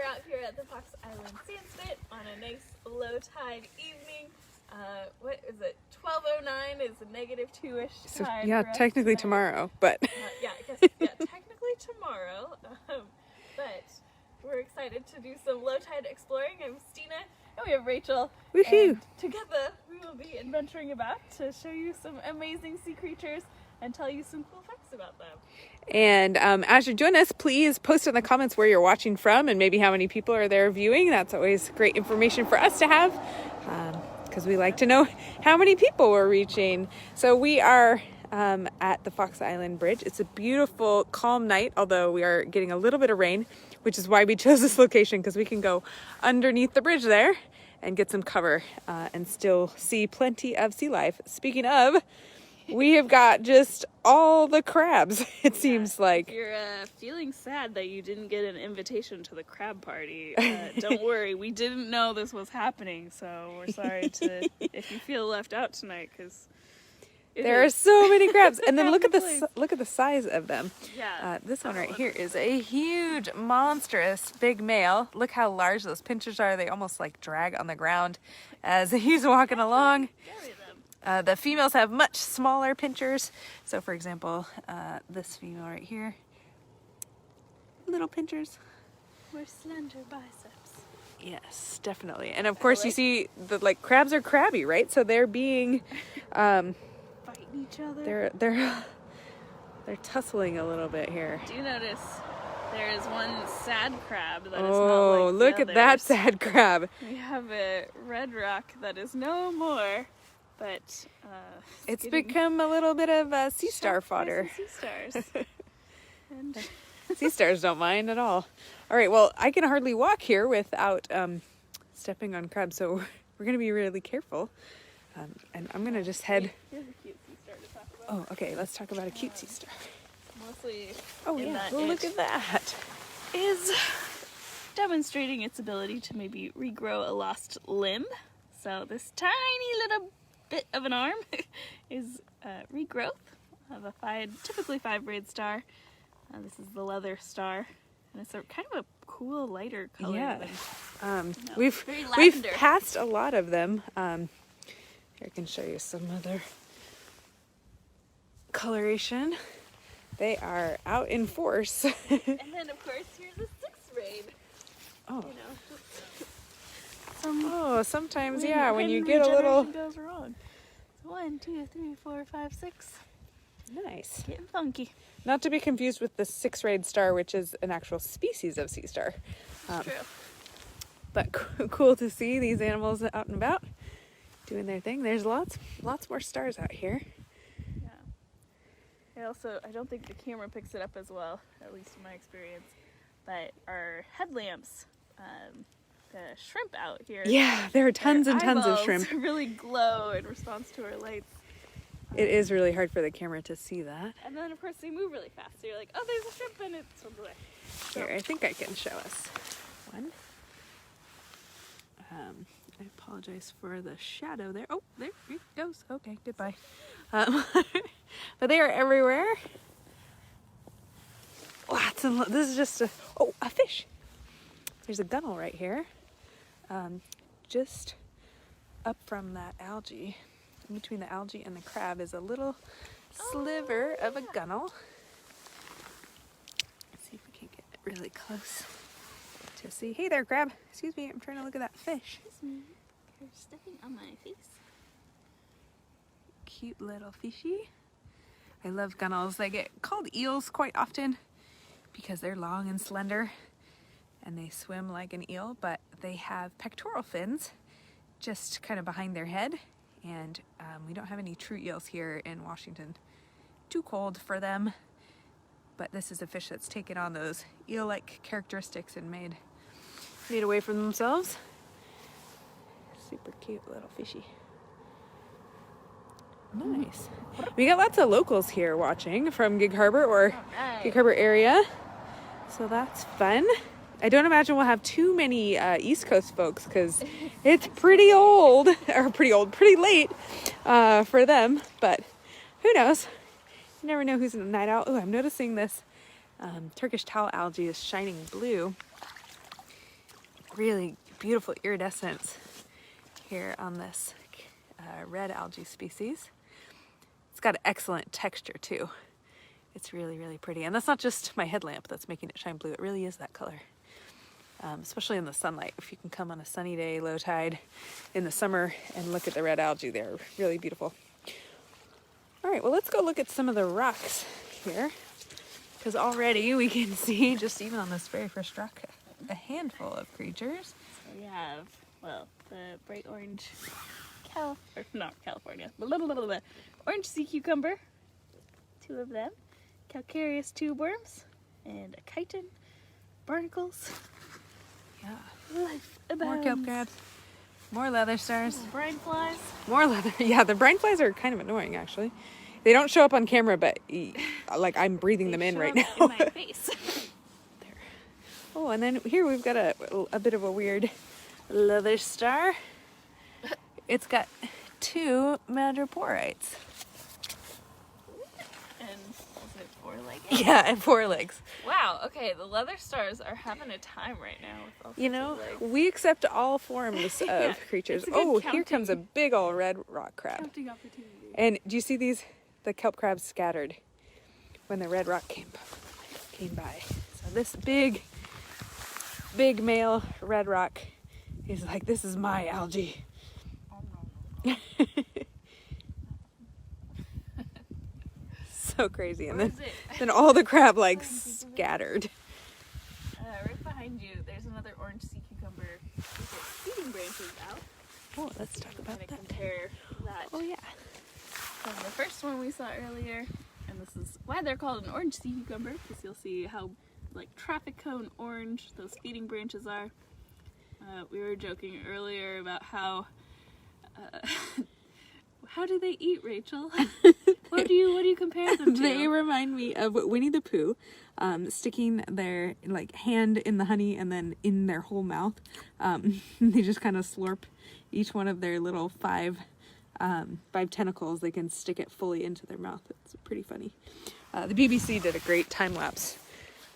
we're out here at the Fox Island Sandspit on a nice low tide evening. What is it? 12:09 is a -2-ish So, tide. yeah, for us technically tonight. tomorrow, but Yeah, I guess technically tomorrow. But we're excited to do some low tide exploring. I'm Stina, and we have Rachel. Woohoo! And together we will be adventuring about to show you some amazing sea creatures and tell you some cool facts about them. And as you join us, please post in the comments where you're watching from and maybe how many people are there viewing. That's always great information for us to have because we like to know how many people we're reaching. So we are at the Fox Island Bridge. It's a beautiful, calm night, although we are getting a little bit of rain, which is why we chose this location, because we can go underneath the bridge there and get some cover and still see plenty of sea life. Speaking of, we have got just all the crabs, it seems like. If you're feeling sad that you didn't get an invitation to the crab party, don't worry. We didn't know this was happening, so we're sorry if you feel left out tonight, because there are so many crabs. And then look at Place. look at the size of them. Yeah. This one right here is a huge, monstrous big male. Look how large those pinchers are. They almost like drag on the ground as he's walking along. The females have much smaller pinchers. So for example, this female right here, little pinchers. More slender biceps. Yes, definitely. And of course you see the crabs are crabby, right? So they're being Fighting each other. they're tussling a little bit here. Do you notice there is one sad crab that is not Oh, like look the at that others. sad crab. We have a red rock that is no more, but It's getting become a little bit of sea star shocked by fodder. some sea stars. And Sea stars don't mind at all. All right, well, I can hardly walk here without stepping on crabs, so we're going to be really careful. And I'm going to just head... here's a cute sea star to talk about. Oh, okay, let's talk about a cute sea star. Mostly Oh, in yeah, that well, look it at that. is demonstrating its ability to maybe regrow a lost limb. So this tiny little bit of an arm is regrowth of a typically 5-braid star. This is the leather star, and it's a kind of a cool lighter color. Yeah. than, We've very lavender. passed a lot of them. Here I can show you some other coloration. They are out in force. And then of course here's a 6-braid. Oh. You know, just some Oh, sometimes, when- yeah, when you get a little... regeneration goes wrong. So 1, 2, 3, 4, 5, 6. Nice. Getting funky. Not to be confused with the 6-rayed star, which is an actual species of sea star. True. But cool to see these animals out and about doing their thing. There's lots more stars out here. Yeah. I don't think the camera picks it up as well, at least in my experience, but our headlamps, the shrimp out here. Yeah, there are tons their and tons of eyeballs shrimp. really glow in response to our lights. It is really hard for the camera to see that. And then, of course, they move really fast. So you're like, oh, there's a shrimp, and it swims away. So, Here, I think I can show us one. I apologize for the shadow there. Oh, there it goes. Okay, goodbye. But they are everywhere. Lots and this is just a fish. There's a gunnel right here. Just up from that algae. In between the algae and the crab is a little sliver of a gunnel. Let's see if we can get really close to see. Hey there, crab. Excuse me, I'm trying to look at that fish. excuse me, you're stepping on my face. Cute little fishy. I love gunnels. They get called eels quite often because they're long and slender and they swim like an eel, but they have pectoral fins just kind of behind their head. And we don't have any true eels here in Washington. Too cold for them. But this is a fish that's taken on those eel-like characteristics and made away from themselves. Super cute little fishy. Nice. We got lots of locals here watching from Gig Harbor or Gig Harbor area. So that's fun. I don't imagine we'll have too many East Coast folks because it's pretty late for them. But who knows? You never know who's in the night out. Oh, I'm noticing this Turkish towel algae is shining blue. really beautiful iridescence here on this red algae species. It's got an excellent texture too. It's really, really pretty. And that's not just my headlamp that's making it shine blue. It really is that color. Especially in the sunlight. If you can come on a sunny day, low tide in the summer and look at the red algae, they're really beautiful. All right, well, let's go look at some of the rocks here, because already we can see, just even on this very first rock, a handful of creatures. So we have, well, the bright orange orange sea cucumber, 2 of them, calcareous tube worms, and a chitin, barnacles. Yeah. Life More abounds. kelp crabs, more leather stars, Brine flies. more leather. Yeah, the brine flies are kind of annoying actually. They don't show up on camera, but like I'm breathing them in right now. In my face. There. Oh, and then here we've got a bit of a weird leather star. It's got 2 madreporites. And is it 4-legged? Yeah, and 4 legs. Wow, okay, the leather stars are having a time right now with all You sorts know, of legs. we accept all forms of Yeah, creatures. it's a good Oh, here counting- comes a big old red rock crab. Counting opportunity. And do you see these? The kelp crabs scattered when the red rock came by. So this big male red rock is like, this is my algae. So crazy. And Where then, is it? then all the crab like scattered. Right behind you, there's another orange sea cucumber with its feeding branches out. Oh, let's talk I'm about gonna that. compare that Oh yeah. from the first one we saw earlier, and this is why they're called an orange sea cucumber, because you'll see how like traffic cone orange those feeding branches are. We were joking earlier about how do they eat, Rachel? What do you compare them to? They remind me of Winnie the Pooh, sticking their like hand in the honey and then in their whole mouth. They just kind of slurp each one of their little 5 tentacles. They can stick it fully into their mouth. It's pretty funny. The BBC did a great time lapse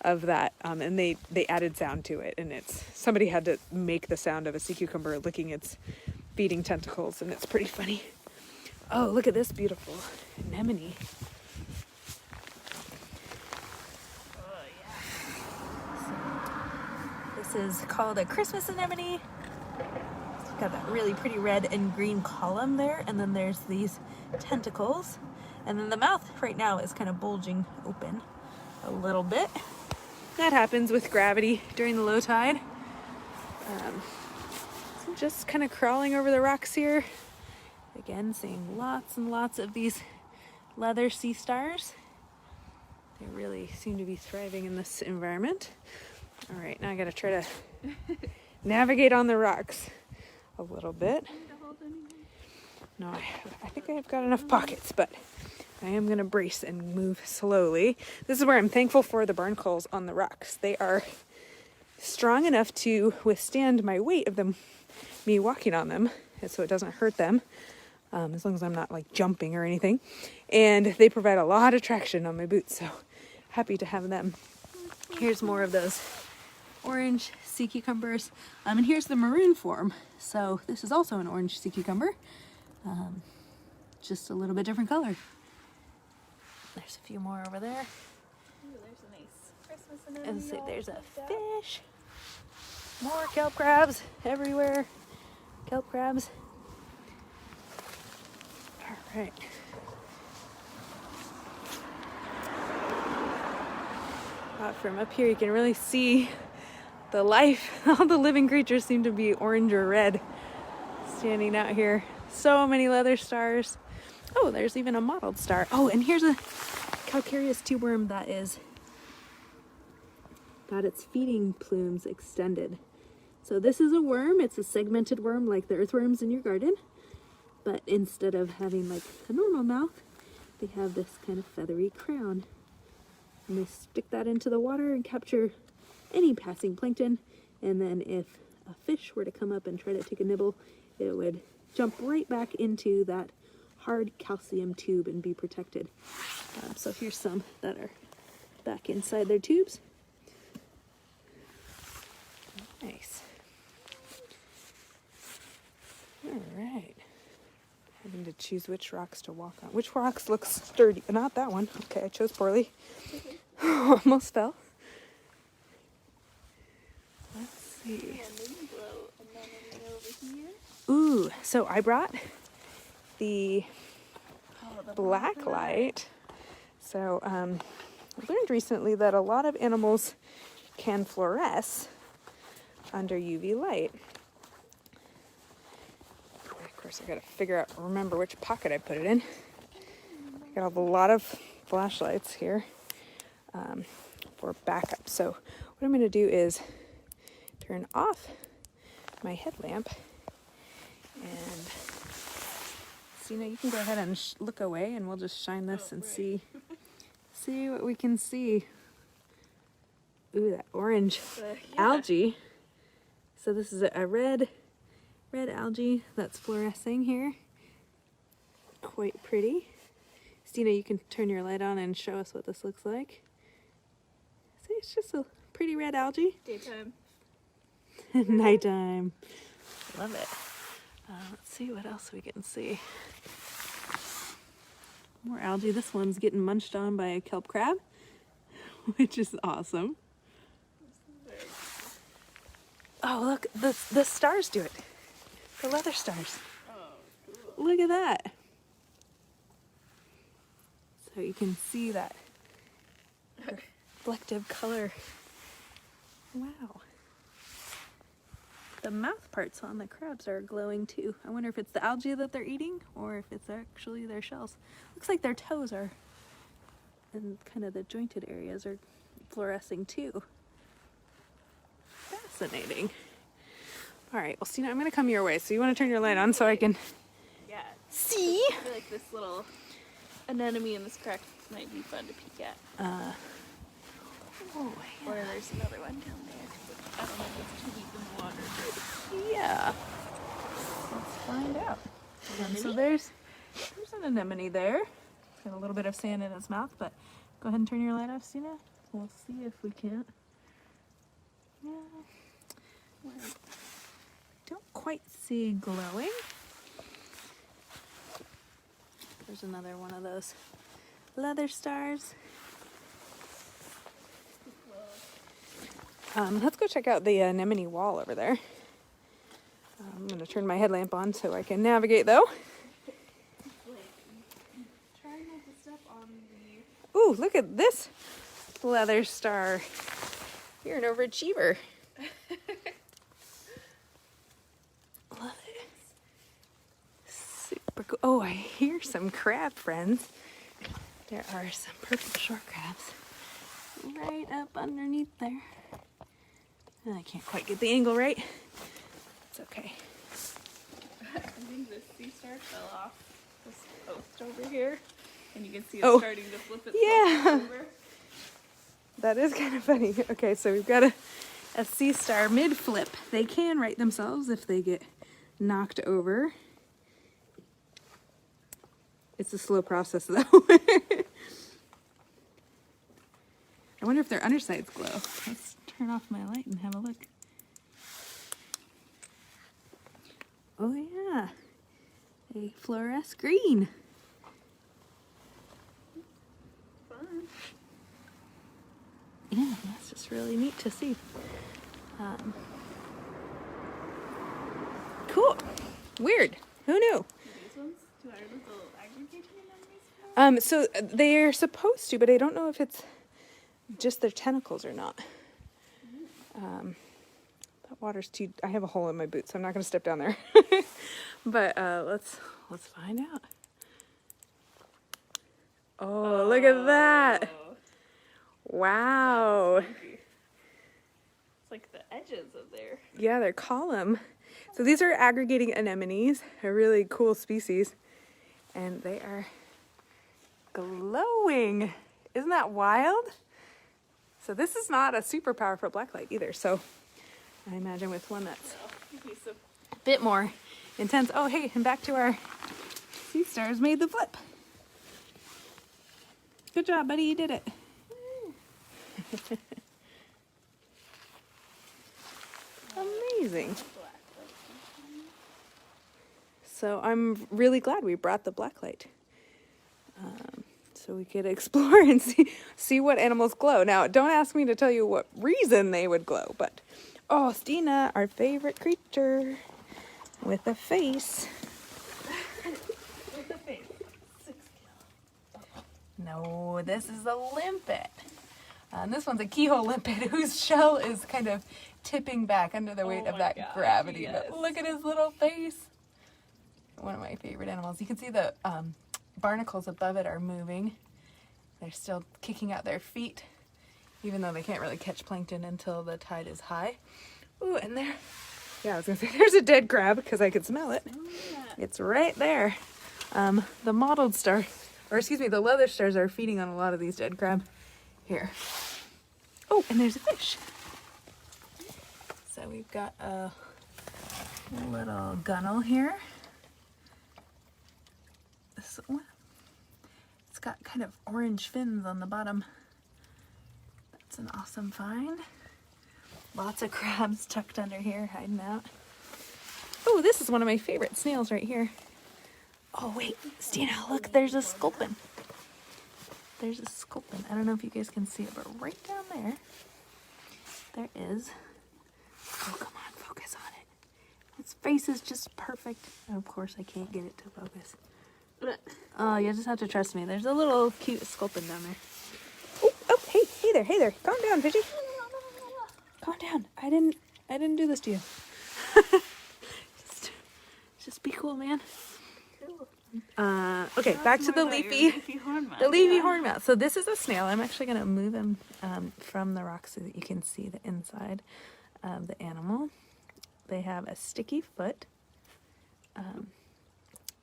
of that, and they added sound to it. And somebody had to make the sound of a sea cucumber licking its feeding tentacles, and it's pretty funny. Oh, look at this beautiful anemone. Oh, yeah. This is called a Christmas anemone. It's got that really pretty red and green column there, and then there's these tentacles, and then the mouth right now is kind of bulging open a little bit. That happens with gravity during the low tide. So just kind of crawling over the rocks here. Again, seeing lots and lots of these leather sea stars. They really seem to be thriving in this environment. All right, now I gotta try to navigate on the rocks a little bit. No, I think I've got enough pockets, but I am gonna brace and move slowly. This is where I'm thankful for the barnacles on the rocks. They are strong enough to withstand my weight of me walking on them, so it doesn't hurt them. As long as I'm not like jumping or anything. And they provide a lot of traction on my boots, so happy to have them. Here's more of those orange sea cucumbers. And here's the maroon form. So this is also an orange sea cucumber. Just a little bit different color. There's a few more over there. Ooh, there's a nice Christmas anemone. And so all there's a picked out. fish. More kelp crabs everywhere. Kelp crabs. All right. From up here you can really see the life. All the living creatures seem to be orange or red standing out here. So many leather stars. Oh, there's even a mottled star. Oh, and here's a calcareous tube worm that is got its feeding plumes extended. So this is a worm. It's a segmented worm like the earthworms in your garden, but instead of having like a normal mouth, they have this kind of feathery crown. And they stick that into the water and capture any passing plankton. And then if a fish were to come up and try to take a nibble, it would jump right back into that hard calcium tube and be protected. So here's some that are back inside their tubes. Nice. All right. Having to choose which rocks to walk on. Which rocks look sturdy? Not that one. Okay, I chose poorly. Almost fell. Let's see. Yeah, maybe blow anemone over here. Ooh, so I brought the Oh, the black light. So I learned recently that a lot of animals can fluoresce under UV light. Of course, I gotta remember which pocket I put it in. Got a lot of flashlights here for backup. So what I'm gonna do is turn off my headlamp, and Sina, you can go ahead and look away, and we'll just shine this and see what we can see. Ooh, that orange algae. So this is a red algae that's fluorescing here. Quite pretty. Stina, you can turn your light on and show us what this looks like. See, it's just a pretty red algae. Daytime. Nighttime. Love it. Let's see what else we can see. More algae. This one's getting munched on by a kelp crab, which is awesome. Oh, look, the stars do it. The leather stars. Oh, cool. Look at that. So you can see that reflective color. Wow. The mouth parts on the crabs are glowing too. I wonder if it's the algae that they're eating or if it's actually their shells. Looks like their toes are, and kind of the jointed areas are fluorescing too. Fascinating. All right, well, Stina, I'm going to come your way. So you want to turn your light on so I can Yeah. see? I feel like this little anemone in this crack might be fun to peek at. Oh, Or there's another one down there. I don't know if it's too deep in the water. yeah. Let's find out. So there's an anemone there. It's got a little bit of sand in its mouth, but go ahead and turn your light off, Stina. We'll see if we can't. Yeah. Well, don't quite see glowing. There's another one of those leather stars. Let's go check out the anemone wall over there. I'm going to turn my headlamp on so I can navigate, though. Try not to step on the... Ooh, look at this leather star. You're an overachiever. Love it. Super cool. Oh, I hear some crab friends. There are some purple short crabs right up underneath there. I can't quite get the angle right. It's okay. I think this sea star fell off this post over here. And you can see it Oh, starting to flip itself yeah. over. That is kind of funny. Okay, so we've got a sea star mid-flip. They can right themselves if they get knocked over. It's a slow process, though. I wonder if their undersides glow. Let's turn off my light and have a look. Oh, yeah. They fluoresce green. Fun. Yeah, that's just really neat to see. Cool. Weird. Who knew? These ones? Do I little aggregation anemones? So they're supposed to, but I don't know if it's just their tentacles or not. That water's too... I have a hole in my boot, so I'm not going to step down there. But let's find out. Oh, look at that. Wow. It's like the edges of their... Yeah, they're column. So these are aggregating anemones, a really cool species. And they are glowing. Isn't that wild? So this is not a super powerful blacklight either. So I imagine with one that's a bit more intense. Oh, hey, and back to our sea stars made the flip. Good job, buddy. You did it. Amazing. So I'm really glad we brought the blacklight. So we could explore and see what animals glow. Now, don't ask me to tell you what reason they would glow, but oh, Stina, our favorite creature with a face. With the face. 6 kill. No, this is a limpet. And this one's a keyhole limpet whose shell is kind of tipping back under the weight of that gravity. Yes. But look at his little face. One of my favorite animals. You can see the barnacles above it are moving. They're still kicking out their feet, even though they can't really catch plankton until the tide is high. Ooh, and there, yeah, I was gonna say there's a dead crab because I could smell it. Oh, yeah. It's right there. The mottled star, or excuse me, the leather stars are feeding on a lot of these dead crab. Here. Oh, and there's a fish. So we've got a little gunnel here. This one, it's got kind of orange fins on the bottom. That's an awesome find. Lots of crabs tucked under here, hiding out. Oh, this is one of my favorite snails right here. Oh wait, Stina, look, there's a sculpin. There's a sculpin. I don't know if you guys can see it, but right down there is. Oh, come on, focus on it. Its face is just perfect. And of course, I can't get it to focus. Oh, you just have to trust me. There's a little cute sculpin down there. Oh, hey there. Calm down, Fishy. Calm down. I didn't do this to you. just be cool, man. Okay, back to the leafy hornmouse. So this is a snail. I'm actually going to move him from the rock so that you can see the inside of the animal. They have a sticky foot.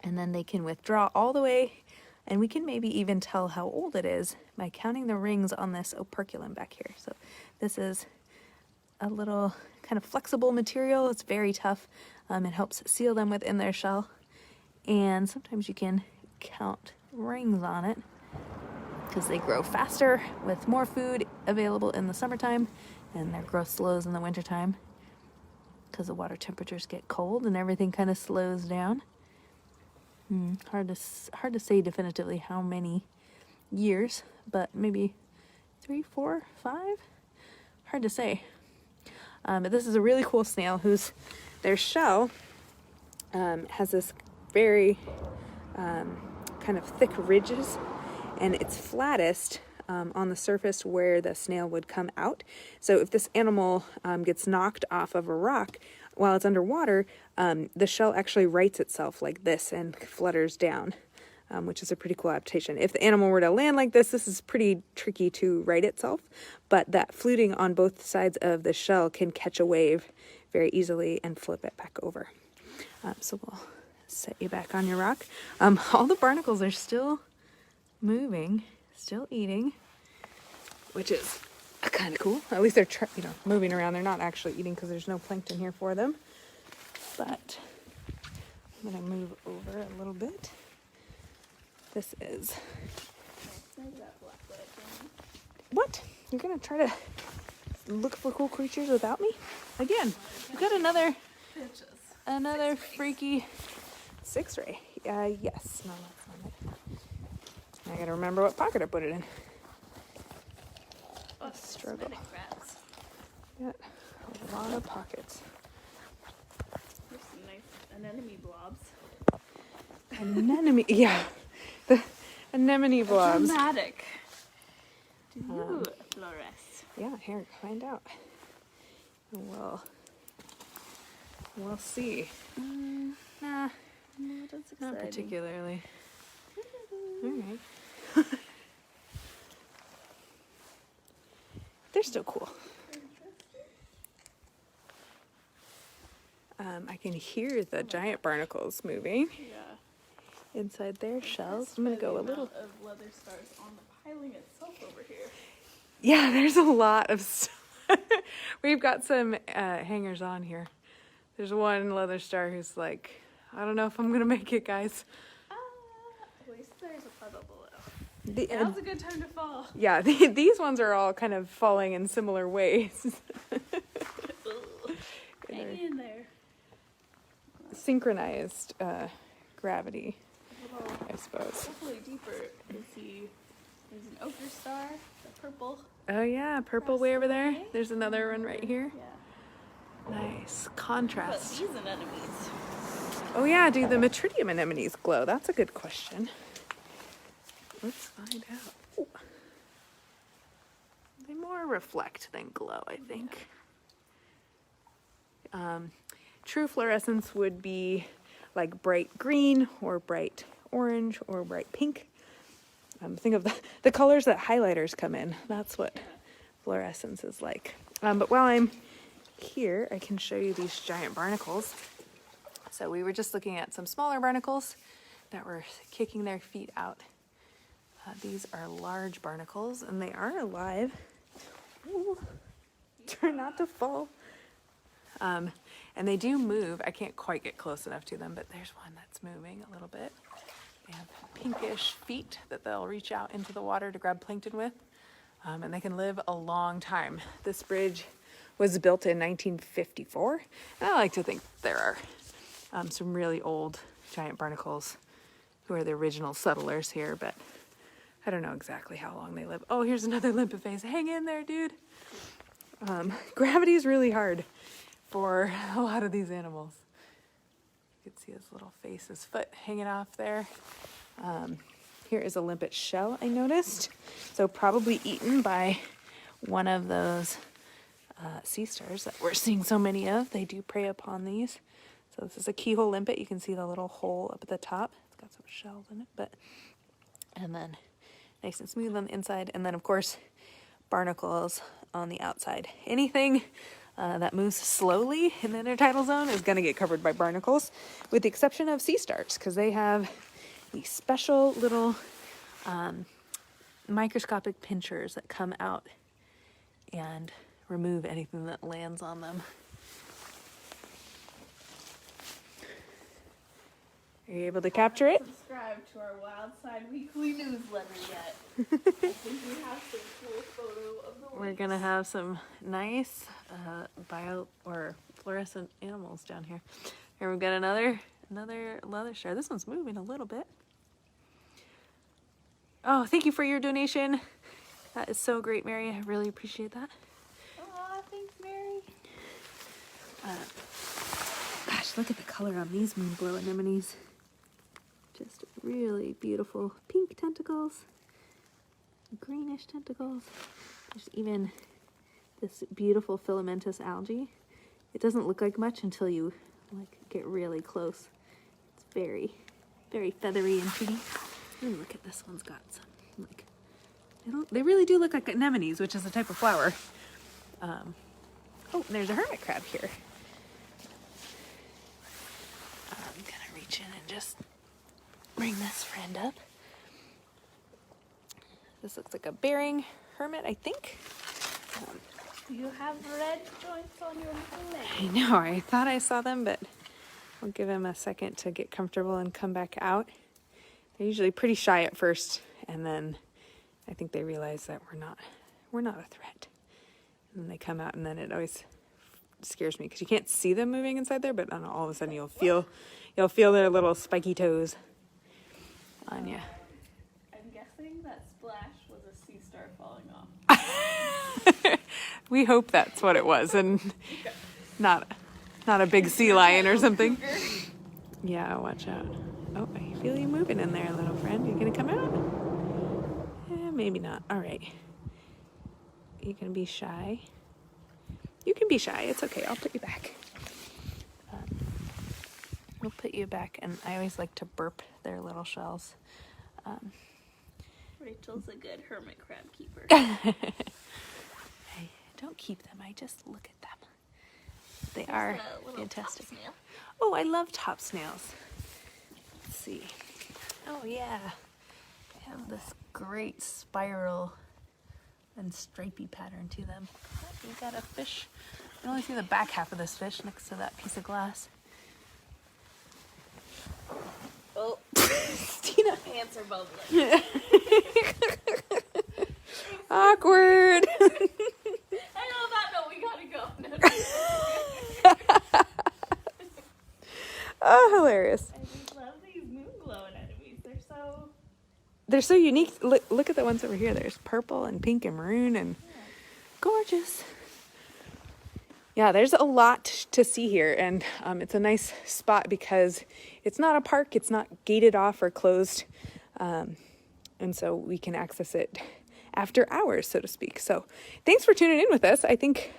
And then they can withdraw all the way, and we can maybe even tell how old it is by counting the rings on this operculum back here. So this is a little kind of flexible material. It's very tough. It helps seal them within their shell. And sometimes you can count rings on it because they grow faster with more food available in the summertime, and their growth slows in the wintertime because the water temperatures get cold and everything kind of slows down. Hard to say definitively how many years, but maybe 3, 4, 5. Hard to say. But this is a really cool snail their shell has this very kind of thick ridges, and it's flattest on the surface where the snail would come out. So if this animal gets knocked off of a rock while it's underwater, the shell actually rights itself like this and flutters down, which is a pretty cool adaptation. If the animal were to land like this is pretty tricky to right itself, but that fluting on both sides of the shell can catch a wave very easily and flip it back over. So we'll set you back on your rock. All the barnacles are still moving, still eating, which is kind of cool. At least they're moving around. They're not actually eating because there's no plankton here for them. But I'm going to move over a little bit. This is... What? You're going to try to look for cool creatures without me? Again, we've got another freaky 6-ray. Yes. No, that's not it. I got to remember what pocket I put it in. Struggle. Got a lot of pockets. There's some nice anemone blobs. Anemone, yeah. The anemone blobs. Dramatic. Do you fluoresce? Yeah, here, find out. We'll see. Nah, No, that's exciting. not particularly. All right. They're still cool. I can hear the giant barnacles moving Yeah. inside their shells. I'm gonna go a little. Of leather stars on the piling itself over here. Yeah, there's a lot of stuff. We've got some hangers on here. There's one leather star who's like, I don't know if I'm gonna make it, guys. At least there's a puddle below. Now's a good time to fall. Yeah, these ones are all kind of falling in similar ways. Hang in there. Synchronized gravity, A little, I suppose. hopefully deeper. You can see there's an ochre star, the purple. Oh yeah, purple way over there. There's another one right here. Yeah. Nice What about contrast. these anemones? Oh yeah, do the Metridium anemones glow? That's a good question. Let's find out. Ooh. They more reflect than glow, I think. True fluorescence would be like bright green or bright orange or bright pink. Think of the colors that highlighters come in. That's what fluorescence is like. But while I'm here, I can show you these giant barnacles. So we were just looking at some smaller barnacles that were kicking their feet out. These are large barnacles and they are alive. Ooh, try not to fall. And they do move. I can't quite get close enough to them, but there's one that's moving a little bit. They have pinkish feet that they'll reach out into the water to grab plankton with. And they can live a long time. This bridge was built in 1954. And I like to think there are some really old giant barnacles who are the original settlers here, but I don't know exactly how long they live. Oh, here's another limpet. Hang in there, dude. Gravity is really hard for a lot of these animals. You can see his little face, his foot hanging off there. Here is a limpet shell, I noticed. So probably eaten by one of those sea stars that we're seeing so many of. They do prey upon these. So this is a keyhole limpet. You can see the little hole up at the top. It's got some shells in it, and then nice and smooth on the inside. And then of course, barnacles on the outside. Anything that moves slowly in the intertidal zone is going to get covered by barnacles, with the exception of sea stars, because they have these special little microscopic pinchers that come out and remove anything that lands on them. Are you able to capture it? Subscribe to our Wild Side Weekly newsletter yet. I think we have some cool photo of the We're week. gonna have some nice bio or fluorescent animals down here. Here we've got another leather star. This one's moving a little bit. Oh, thank you for your donation. That is so great, Mary. I really appreciate that. Aw, thanks, Mary. Gosh, look at the color on these moon glow anemones. Just really beautiful pink tentacles, greenish tentacles. There's even this beautiful filamentous algae. It doesn't look like much until you get really close. It's very, very feathery and pretty. Ooh, look at this one's got some they really do look like anemones, which is a type of flower. Oh, there's a hermit crab here. I'm gonna reach in and just bring this friend up. This looks like a Bering hermit, I think. You have red joints on your little leg. I know, I thought I saw them, but I'll give him a second to get comfortable and come back out. They're usually pretty shy at first, and then I think they realize that we're not a threat. And then they come out, and then it always scares me because you can't see them moving inside there, but all of a sudden you'll feel their little spiky toes on you. I'm guessing that splash was a sea star falling off. We hope that's what it was, and not a big sea lion or something. Yeah, watch out. Oh, I feel you moving in there, little friend. You gonna come out? Maybe not. All right. You gonna be shy? You can be shy. It's okay. I'll put you back. We'll put you back, and I always like to burp their little shells. Rachel's a good hermit crab keeper. I don't keep them. I just look at them. They are fantastic. Top snail. Oh, I love top snails. Let's see. Oh yeah. They have this great spiral and stripy pattern to them. Oh, you got a fish. I can only see the back half of this fish next to that piece of glass. Oh, Stina. pants are bubbling. Awkward. I know that. No, we gotta go. No. Oh, hilarious. I just love these they're so unique. Look at the ones over here. There's purple and pink and maroon and gorgeous. Yeah, there's a lot to see here, and it's a nice spot because it's not a park. It's not gated off or closed, and so we can access it after hours, so to speak. So thanks for tuning in with us. I think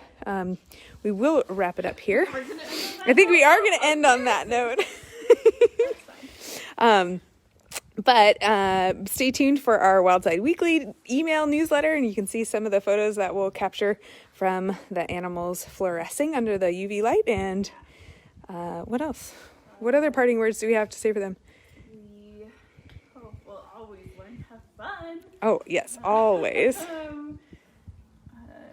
we will wrap it up here. I think we are going to end on that note. But stay tuned for our Wildside Weekly email newsletter, and you can see some of the photos that we'll capture from the animals fluorescing under the UV light. And what else? What other parting words do we have to say for them? We hope we'll always learn to have fun. Oh, yes, always.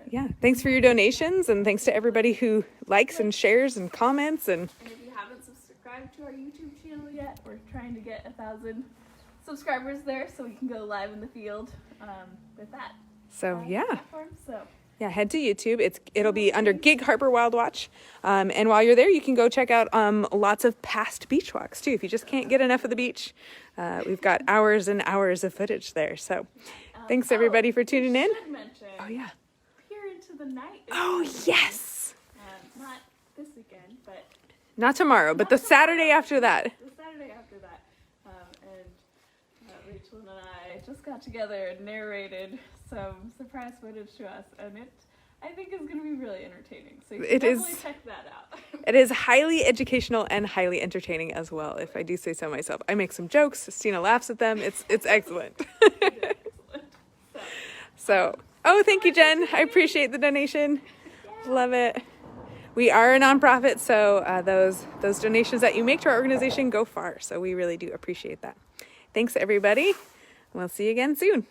Yeah, thanks for your donations, and thanks to everybody who likes and shares and comments. And if you haven't subscribed to our YouTube channel yet, we're trying to get 1,000 subscribers there so we can go live in the field with that. So yeah. Platform. So yeah, head to YouTube. It'll be under Gig Harbor Wild Watch. And while you're there, you can go check out lots of past beach walks too. If you just can't get enough of the beach, we've got hours and hours of footage there. So thanks everybody for tuning in. Oh yeah. Peer into the Night. Oh yes. Not this weekend, but not tomorrow, but the Saturday after that. The Saturday after that. And Rachel and I just got together and narrated some surprise footage to us, and I think is going to be really entertaining. So you can definitely check that out. It is highly educational and highly entertaining as well, if I do say so myself. I make some jokes. Stina laughs at them. It's excellent. Excellent. So, thank you, Jen. I appreciate the donation. Love it. We are a nonprofit, so those donations that you make to our organization go far. So we really do appreciate that. Thanks, everybody. We'll see you again soon.